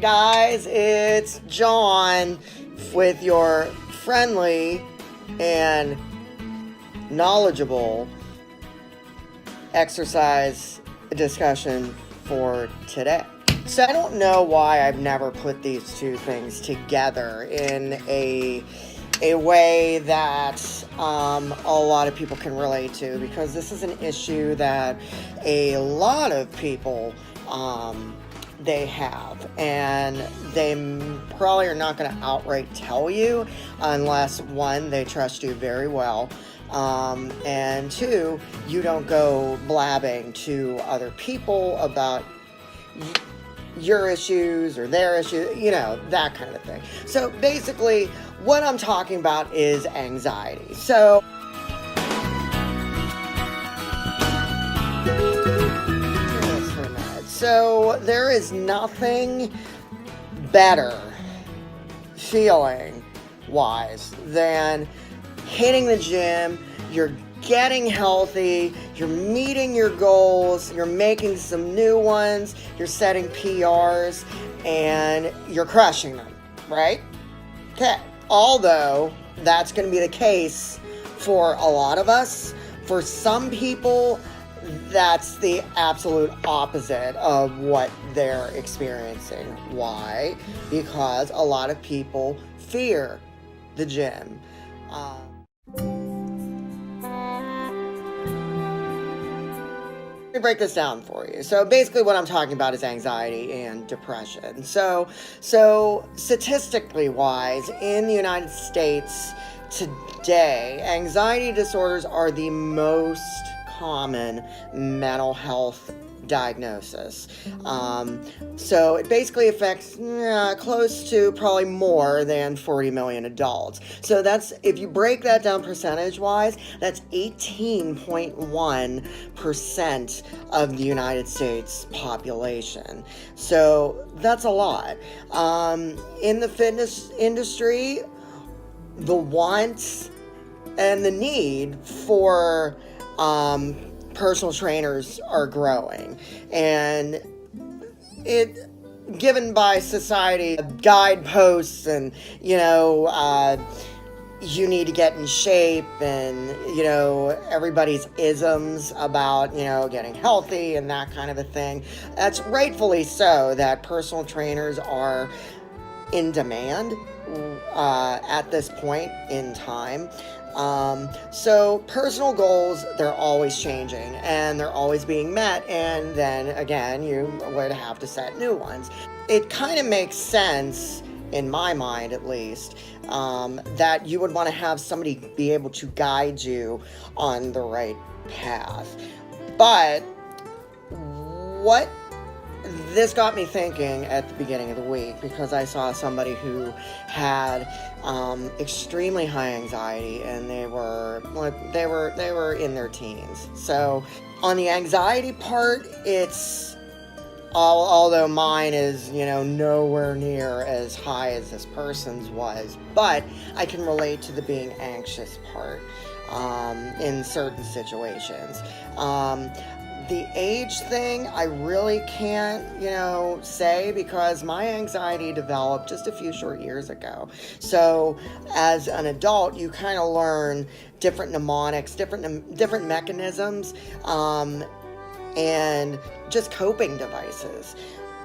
guys, it's John with your friendly and knowledgeable exercise discussion for today. So I don't know why I've never put these two things together in a way that a lot of people can relate to, because this is an issue that a lot of people they have, and they probably are not going to outright tell you unless, one, they trust you very well, and two, you don't go blabbing to other people about your issues or their issues, you know, that kind of thing. So basically, what I'm talking about is anxiety. So there is nothing better feeling wise than hitting the gym. You're getting healthy, you're meeting your goals, you're making some new ones, you're setting PRs, and you're crushing them, right? Okay. Although that's going to be the case for a lot of us, for some people, that's the absolute opposite of what they're experiencing. Why? Because a lot of people fear the gym. Let me break this down for you. So basically what I'm talking about is anxiety and depression. So statistically wise, in the United States today, anxiety disorders are the most common mental health diagnosis. So it basically affects close to probably more than 40 million adults. So that's, if you break that down percentage wise, that's 18.1% of the United States population. So that's a lot. In the fitness industry, the wants and the need for personal trainers are growing, and it given by society guideposts, and you need to get in shape, and everybody's isms about getting healthy and that kind of a thing. That's rightfully so, that personal trainers are in demand at this point in time. So personal goals, they're always changing and they're always being met, and then again you would have to set new ones. It kind of makes sense, in my mind at least, that you would want to have somebody be able to guide you on the right path. But what this got me thinking at the beginning of the week, because I saw somebody who had extremely high anxiety, and they were in their teens. So on the anxiety part, it's although mine is nowhere near as high as this person's was, but I can relate to the being anxious part in certain situations. The age thing, I really can't, say, because my anxiety developed just a few short years ago. So as an adult, you kind of learn different mnemonics, different mechanisms, and just coping devices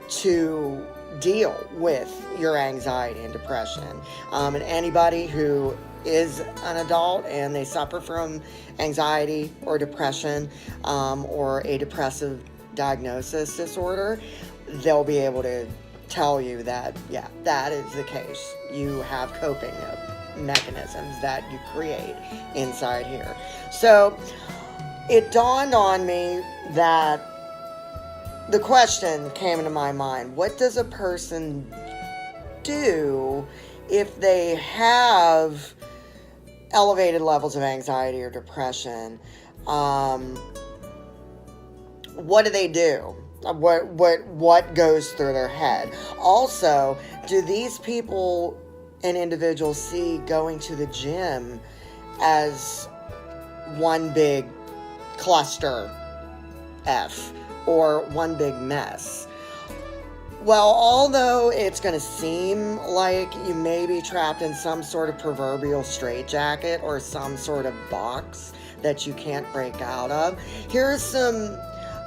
to deal with your anxiety and depression. And anybody who is an adult and they suffer from anxiety or depression, or a depressive diagnosis disorder, they'll be able to tell you that, yeah, that is the case. You have coping mechanisms that you create inside here. So it dawned on me that the question came into my mind: what does a person do if they have elevated levels of anxiety or depression? What do they do? What goes through their head? Also, do these people and individuals see going to the gym as one big cluster F or one big mess? Well, although it's going to seem like you may be trapped in some sort of proverbial straitjacket or some sort of box that you can't break out of, here's some.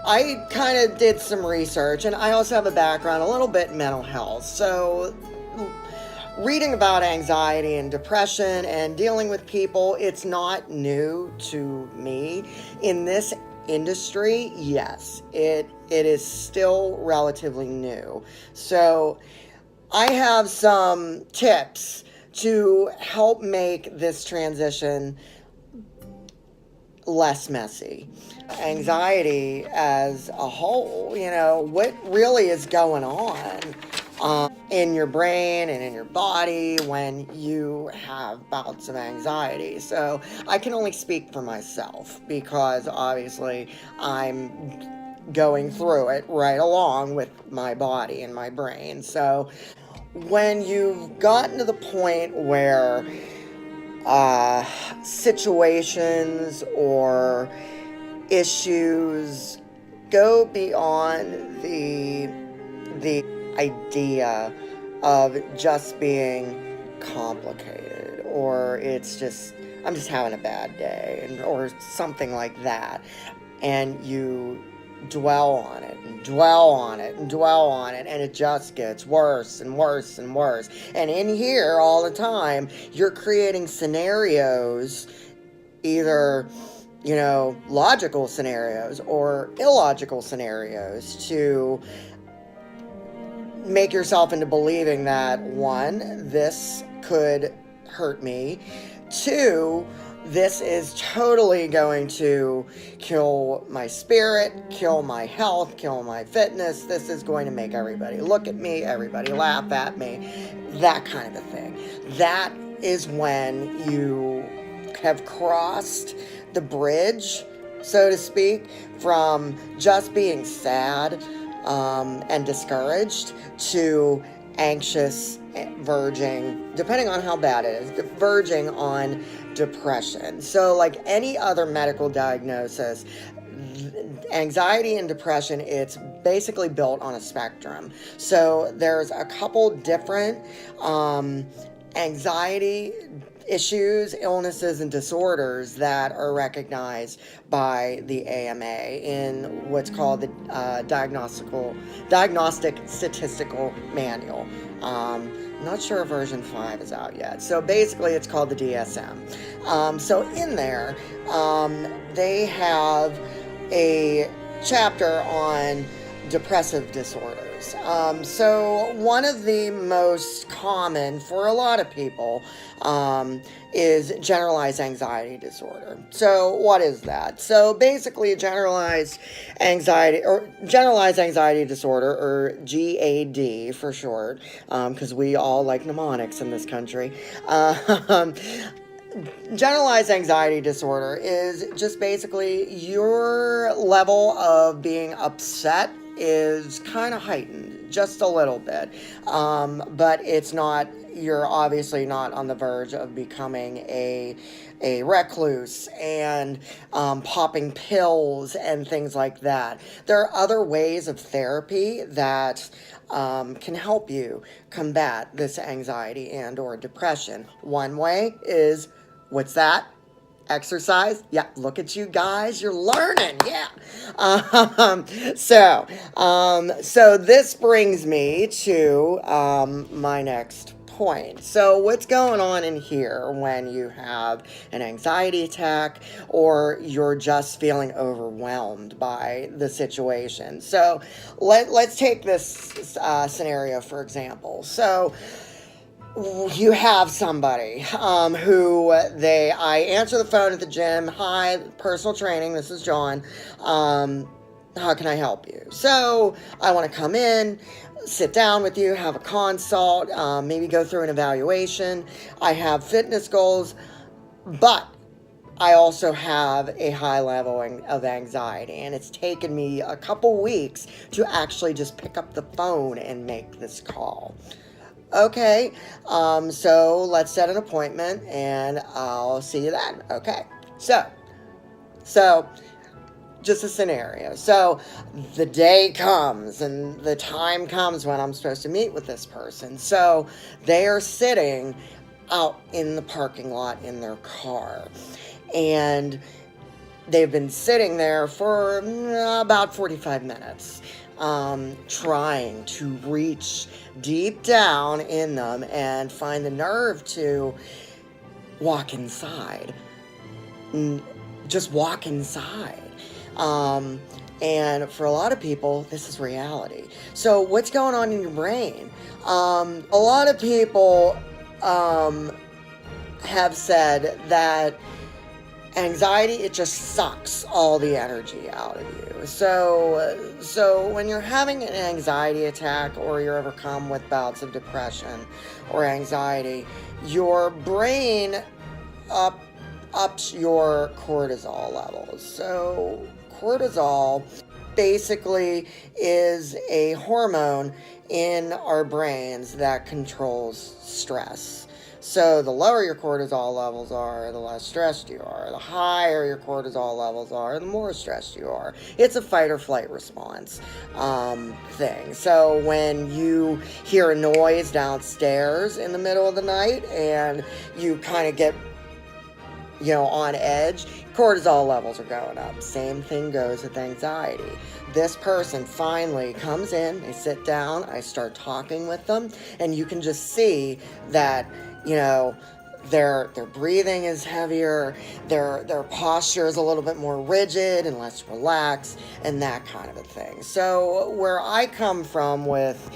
I kind of did some research, and I also have a background a little bit in mental health. So, reading about anxiety and depression and dealing with people, it's not new to me. In this industry, yes, it is still relatively new. So I have some tips to help make this transition less messy. Anxiety as a whole, what really is going on in your brain and in your body when you have bouts of anxiety. So I can only speak for myself because obviously I'm going through it right along with my body and my brain. So when you've gotten to the point where situations or issues go beyond the idea of just being complicated, or I'm just having a bad day, or something like that, and you dwell on it and dwell on it and dwell on it, and it just gets worse and worse and worse. And in here all the time, you're creating scenarios, either logical scenarios or illogical scenarios, to make yourself into believing that, one, this could hurt me, two, this is totally going to kill my spirit, kill my health, kill my fitness. This is going to make everybody look at me, everybody laugh at me, that kind of a thing. That is when you have crossed the bridge, so to speak, from just being sad and discouraged to anxious, verging, depending on how bad it is, verging on depression. So like any other medical diagnosis, anxiety and depression, it's basically built on a spectrum. So there's a couple different anxiety issues, illnesses, and disorders that are recognized by the AMA in what's called the Diagnostic Statistical Manual. I'm not sure if version 5 is out yet. So basically it's called the DSM. So in there, they have a chapter on depressive disorders. So one of the most common for a lot of people is generalized anxiety disorder. So what is that? So basically generalized anxiety disorder, or GAD for short, because we all like mnemonics in this country. Generalized anxiety disorder is just basically your level of being upset is kind of heightened just a little bit, but you're obviously not on the verge of becoming a recluse and popping pills and things like that. There are other ways of therapy that can help you combat this anxiety and or depression. One way is, what's that? Exercise. Yeah, look at you guys, you're learning. Yeah. So this brings me to my next point. So what's going on in here when you have an anxiety attack or you're just feeling overwhelmed by the situation? So let's take this scenario for example. So you have somebody I answer the phone at the gym. Hi, personal training, this is John. How can I help you? So I want to come in, sit down with you, have a consult, maybe go through an evaluation. I have fitness goals, but I also have a high level of anxiety, and it's taken me a couple weeks to actually just pick up the phone and make this call. Okay, so let's set an appointment and I'll see you then. Okay, so just a scenario. So the day comes and the time comes when I'm supposed to meet with this person. So they are sitting out in the parking lot in their car. And they've been sitting there for about 45 minutes, trying to reach deep down in them and find the nerve to walk inside. Just walk inside. And for a lot of people, this is reality. So what's going on in your brain? A lot of people have said that anxiety, it just sucks all the energy out of you. So when you're having an anxiety attack or you're overcome with bouts of depression or anxiety, your brain ups your cortisol levels. So cortisol basically is a hormone in our brains that controls stress. So the lower your cortisol levels are, the less stressed you are. The higher your cortisol levels are, the more stressed you are. It's a fight or flight response thing. So when you hear a noise downstairs in the middle of the night and you kind of get on edge, cortisol levels are going up. Same thing goes with anxiety. This person finally comes in, they sit down, I start talking with them, and you can just see that, their breathing is heavier, their posture is a little bit more rigid and less relaxed, and that kind of a thing. So where I come from with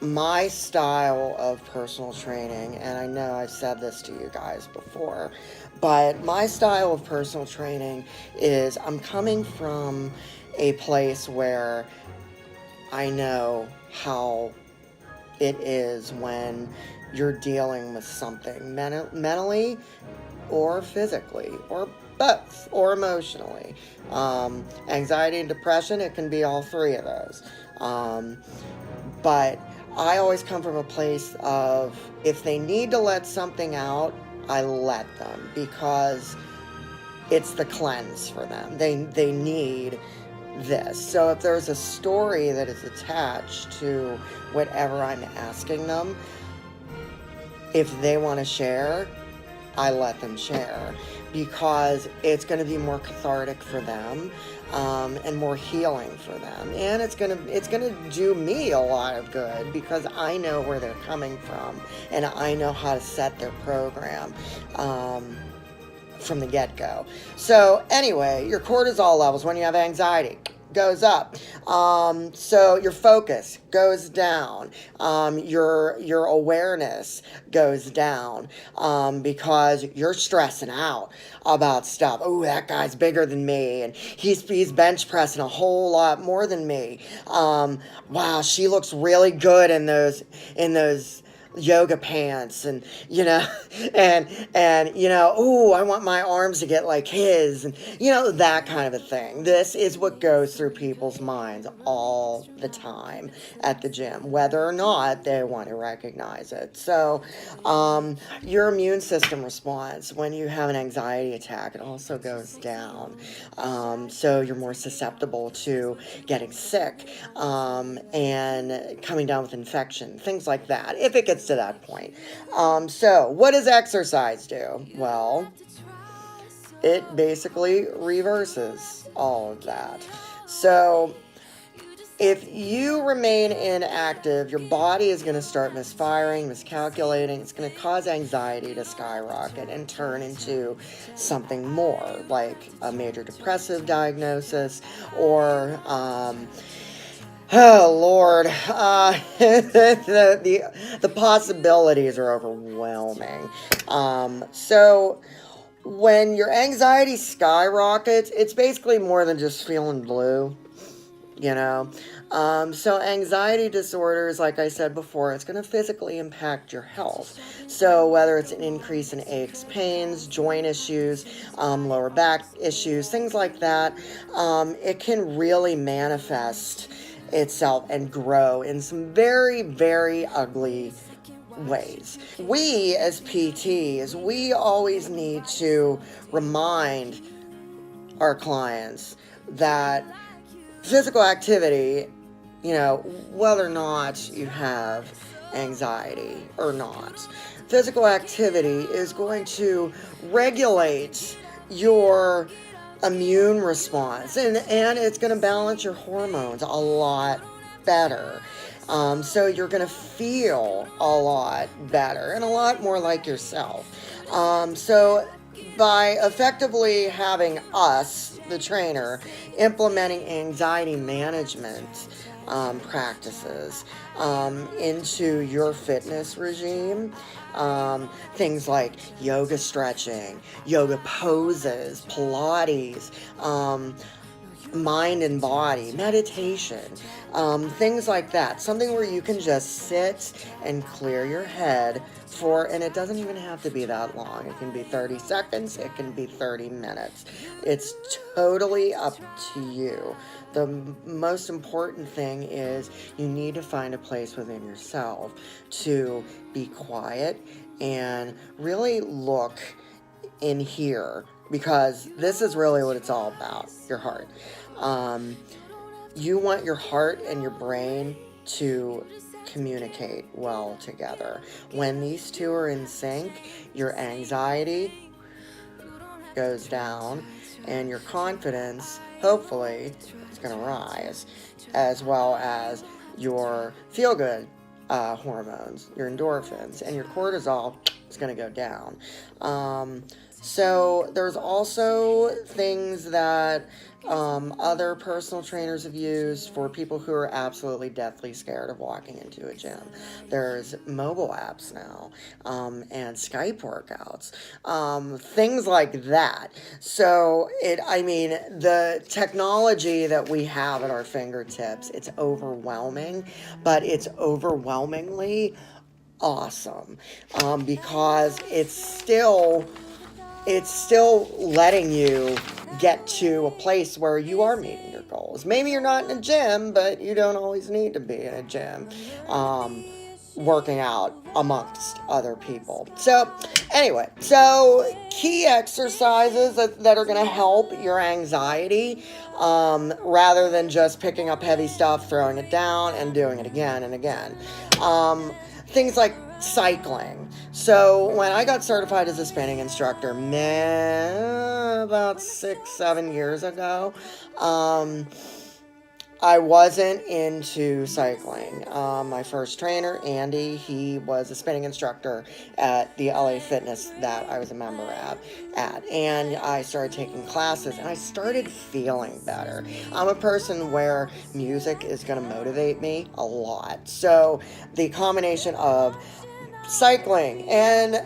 my style of personal training, and I know I've said this to you guys before, but my style of personal training is I'm coming from a place where I know how it is when you're dealing with something mentally or physically or both or emotionally. Anxiety and depression, it can be all three of those. But I always come from a place of, if they need to let something out, I let them, because it's the cleanse for them. They need this. So if there's a story that is attached to whatever I'm asking them, if they want to share, I let them share, because it's going to be more cathartic for them, and more healing for them, and it's gonna do me a lot of good, because I know where they're coming from and I know how to set their program from the get-go. So anyway, your cortisol levels when you have anxiety goes up. So your focus goes down. Your awareness goes down, because you're stressing out about stuff. Oh, that guy's bigger than me, and he's bench pressing a whole lot more than me. Wow, she looks really good in those yoga pants, and ooh, I want my arms to get like his, and that kind of a thing. This is what goes through people's minds all the time at the gym, whether or not they want to recognize it. So your immune system response when you have an anxiety attack, it also goes down. So you're more susceptible to getting sick, and coming down with infection, things like that, if it gets to that point. So what does exercise do? Well, it basically reverses all of that. So if you remain inactive, your body is going to start misfiring, miscalculating. It's going to cause anxiety to skyrocket and turn into something more, like a major depressive diagnosis, or oh Lord, the possibilities are overwhelming. So when your anxiety skyrockets, it's basically more than just feeling blue, So anxiety disorders, like I said before, it's going to physically impact your health. So whether it's an increase in aches, pains, joint issues, lower back issues, things like that, it can really manifest itself and grow in some very, very ugly ways. We as PTs, we always need to remind our clients that physical activity, whether or not you have anxiety or not, physical activity is going to regulate your immune response, and it's going to balance your hormones a lot better. So you're going to feel a lot better and a lot more like yourself. So by effectively having us, the trainer, implementing anxiety management practices into your fitness regime, things like yoga stretching, yoga poses, Pilates, mind and body, meditation, things like that. Something where you can just sit and clear your head and it doesn't even have to be that long. It can be 30 seconds, it can be 30 minutes. It's totally up to you. The most important thing is you need to find a place within yourself to be quiet and really look in here, because this is really what it's all about, your heart. You want your heart and your brain to communicate well together. When these two are in sync, your anxiety goes down and your confidence, hopefully, is going to rise, as well as your feel-good hormones, your endorphins, and your cortisol is going to go down. So there's also things that other personal trainers have used for people who are absolutely deathly scared of walking into a gym. There's mobile apps now, and Skype workouts, things like that. So the technology that we have at our fingertips, it's overwhelming, but it's overwhelmingly awesome, because it's still letting you get to a place where you are meeting your goals. Maybe you're not in a gym, but you don't always need to be in a gym working out amongst other people. So anyway, key exercises that are going to help your anxiety, rather than just picking up heavy stuff, throwing it down, and doing it again and again. Things like cycling. So when I got certified as a spinning instructor, about 6-7 years ago, I wasn't into cycling. My first trainer, Andy, he was a spinning instructor at the LA Fitness that I was a member at. And I started taking classes, and I started feeling better. I'm a person where music is going to motivate me a lot. So the combination of cycling and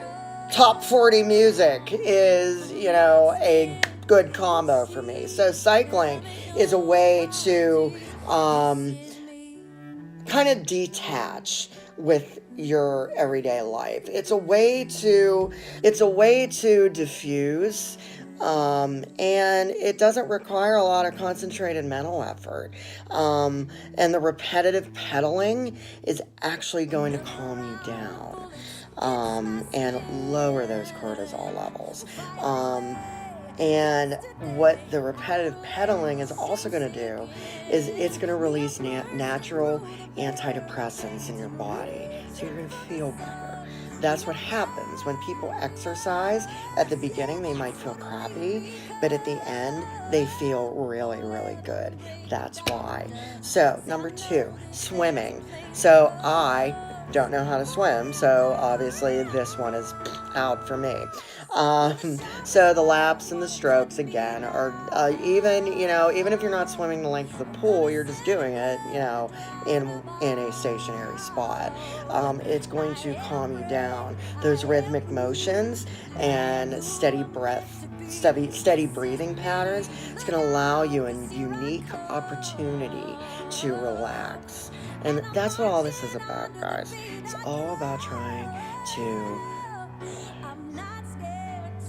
top 40 music is, a good combo for me. So cycling is a way to kind of detach with your everyday life. It's a way to diffuse, and it doesn't require a lot of concentrated mental effort. And the repetitive pedaling is actually going to calm you down, and lower those cortisol levels. And what the repetitive pedaling is also going to do is it's going to release natural antidepressants in your body. So you're going to feel better. That's what happens when people exercise. At the beginning, they might feel crappy, but at the end, they feel really, really good. That's why. So, number 2, swimming. So I don't know how to swim, so obviously this one is out for me. So the laps and the strokes, again, are even if you're not swimming the length of the pool, you're just doing it, in a stationary spot. It's going to calm you down. Those rhythmic motions and steady breathing patterns, it's going to allow you a unique opportunity to relax. And that's what all this is about, guys. It's all about trying to.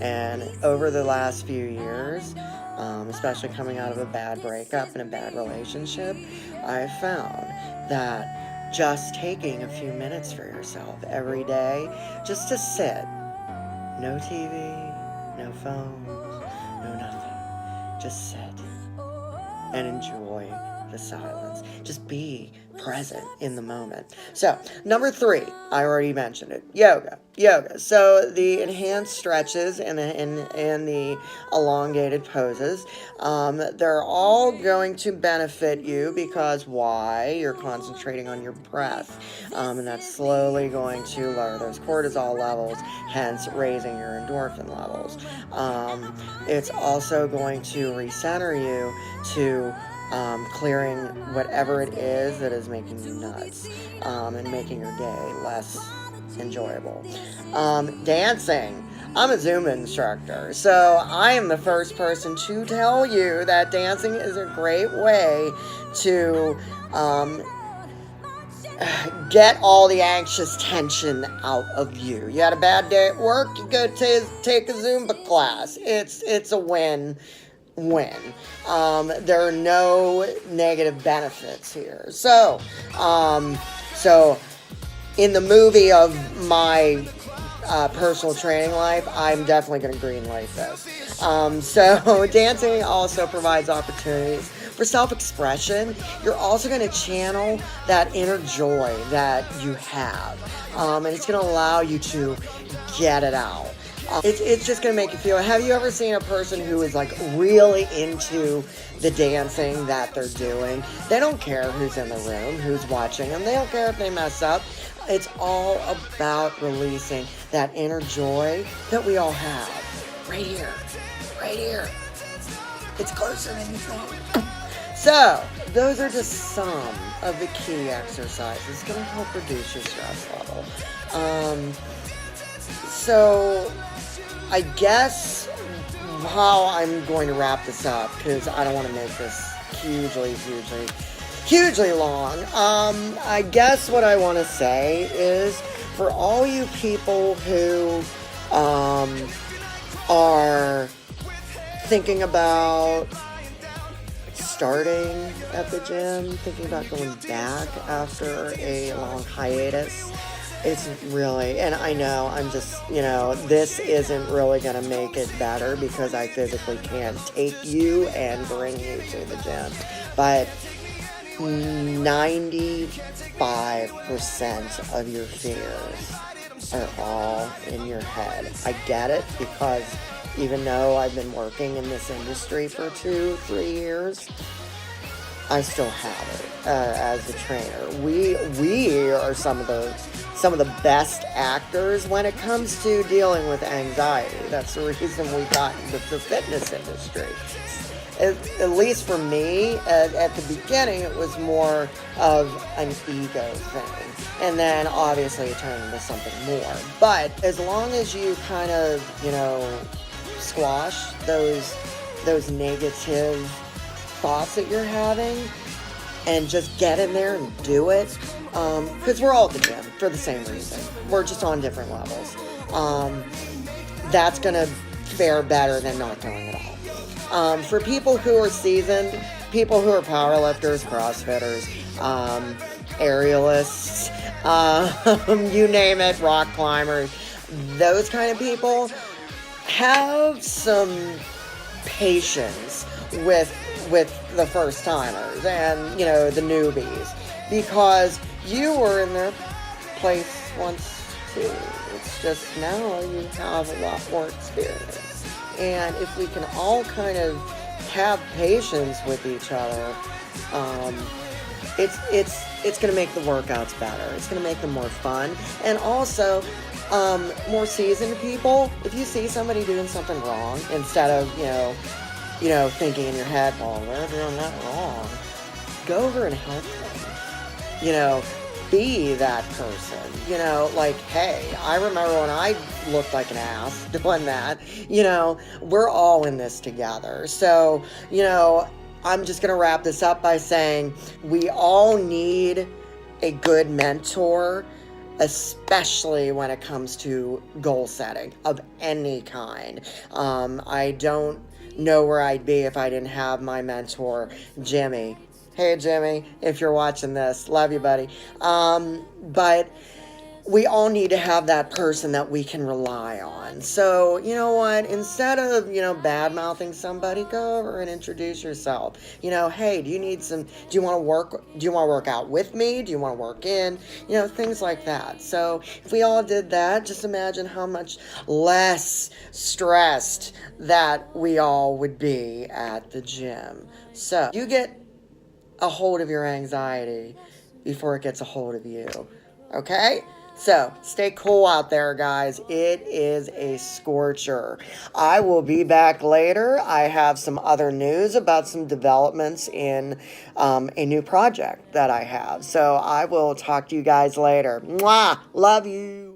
And over the last few years, especially coming out of a bad breakup and a bad relationship, I've found that just taking a few minutes for yourself every day, just to sit, no TV, no phones, no nothing, just sit and enjoy the silence. Just be present in the moment. So, number 3, I already mentioned it. Yoga. So, the enhanced stretches and the elongated poses, they're all going to benefit you because why? You're concentrating on your breath. And that's slowly going to lower those cortisol levels, hence raising your endorphin levels. It's also going to recenter you to clearing whatever it is that is making you nuts, and making your day less enjoyable. Dancing. I'm a Zumba instructor, so I am the first person to tell you that dancing is a great way to get all the anxious tension out of you. You had a bad day at work, you go take a Zumba class. It's a win. There are no negative benefits here. So in the movie of my personal training life, I'm definitely going to green light this. So dancing also provides opportunities for self-expression. You're also going to channel that inner joy that you have, and it's going to allow you to get it out. It's just going to make you feel. Have you ever seen a person who is like really into the dancing that they're doing? They don't care who's in the room, who's watching them. They don't care if they mess up. It's all about releasing that inner joy that we all have. Right here. It's closer than you think. So, those are just some of the key exercises. It's going to help reduce your stress level. So, I guess how I'm going to wrap this up, because I don't want to make this hugely long. I guess what I want to say is, for all you people who are thinking about starting at the gym, thinking about going back after a long hiatus, it's really, and I know I'm just, this isn't really going to make it better because I physically can't take you and bring you to the gym, but 95% of your fears are all in your head. I get it, because even though I've been working in this industry for 2-3 years, I still have it as a trainer. We are some of the best actors when it comes to dealing with anxiety. That's the reason we got into the fitness industry. At least for me, at the beginning, it was more of an ego thing. And then obviously it turned into something more. But as long as you kind of, squash those negative thoughts that you're having and just get in there and do it, because we're all at the gym for the same reason. We're just on different levels. That's going to fare better than not doing it all. For people who are seasoned, people who are powerlifters, CrossFitters, aerialists, you name it, rock climbers, those kind of people, have some patience with the first timers and the newbies, because you were in their place once too. It's just now you have a lot more experience. And if we can all kind of have patience with each other, it's going to make the workouts better. It's going to make them more fun. And also, more seasoned people, if you see somebody doing something wrong, instead of, thinking in your head, well, they're doing that wrong, go over and help them. Be that person, like, hey, I remember when I looked like an ass doing that. We're all in this together. So, I'm just going to wrap this up by saying we all need a good mentor, especially when it comes to goal setting of any kind. I don't know where I'd be if I didn't have my mentor, Jimmy. Hey, Jimmy, if you're watching this, love you, buddy. But we all need to have that person that we can rely on. So, you know what? Instead of, bad mouthing somebody, go over and introduce yourself. Hey, do you want to work out with me? Do you want to work in? Things like that. So, if we all did that, just imagine how much less stressed that we all would be at the gym. So, you get a hold of your anxiety before it gets a hold of you. Okay? So, stay cool out there, guys. It is a scorcher. I will be back later. I have some other news about some developments in a new project that I have. So, I will talk to you guys later. Mwah! Love you.